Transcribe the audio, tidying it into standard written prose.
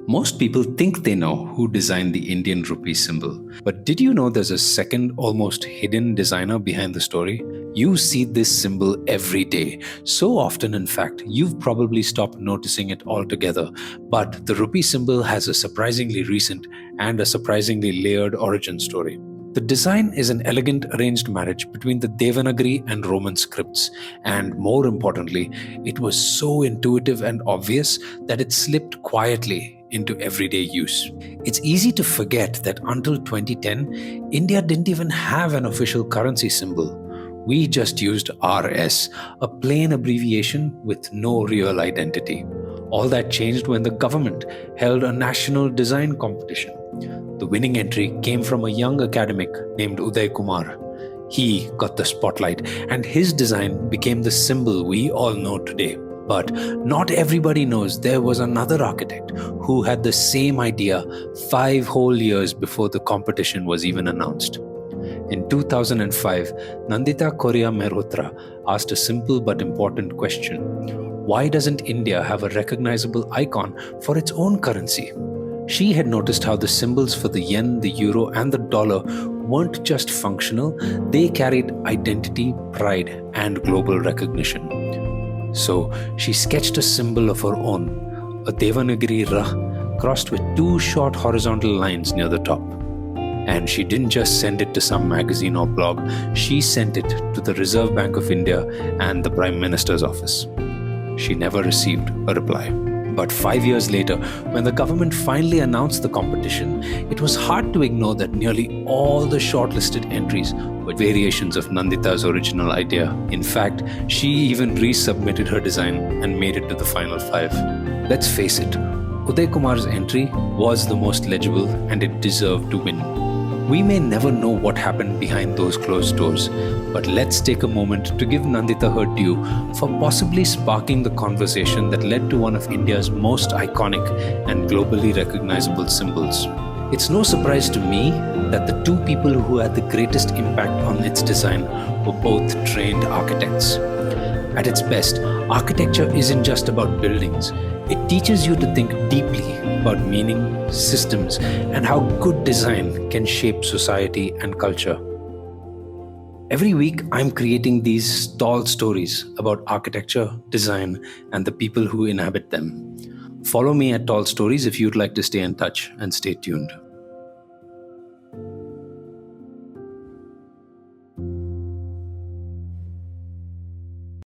Most people think they know who designed the Indian rupee symbol. But did you know there's a second, almost hidden designer behind the story? You see this symbol every day. So often, in fact, you've probably stopped noticing it altogether. But the rupee symbol has a surprisingly recent and a surprisingly layered origin story. The design is an elegant arranged marriage between the Devanagari and Roman scripts, and more importantly, it was so intuitive and obvious that it slipped quietly into everyday use. It's easy to forget that until 2010, India didn't even have an official currency symbol. We just used RS, a plain abbreviation with no real identity. All that changed when the government held a national design competition. The winning entry came from a young academic named Uday Kumar. He got the spotlight, and his design became the symbol we all know today. But not everybody knows there was another architect who had the same idea 5 whole years before the competition was even announced. In 2005, Nandita Korea Mehrotra asked a simple but important question. Why doesn't India have a recognizable icon for its own currency? She had noticed how the symbols for the yen, the euro, and the dollar weren't just functional, they carried identity, pride, and global recognition. So she sketched a symbol of her own, a Devanagari Ra crossed with 2 short horizontal lines near the top. And she didn't just send it to some magazine or blog, she sent it to the Reserve Bank of India and the Prime Minister's office. She never received a reply. But 5 years later, when the government finally announced the competition, it was hard to ignore that nearly all the shortlisted entries were variations of Nandita's original idea. In fact, she even resubmitted her design and made it to the final 5. Let's face it, Uday Kumar's entry was the most legible and it deserved to win. We may never know what happened behind those closed doors, but let's take a moment to give Nandita her due for possibly sparking the conversation that led to one of India's most iconic and globally recognizable symbols. It's no surprise to me that the 2 people who had the greatest impact on its design were both trained architects. At its best, architecture isn't just about buildings. It teaches you to think deeply about meaning, systems, and how good design can shape society and culture. Every week, I'm creating these tall stories about architecture, design, and the people who inhabit them. Follow me at Tall Stories if you'd like to stay in touch, and stay tuned.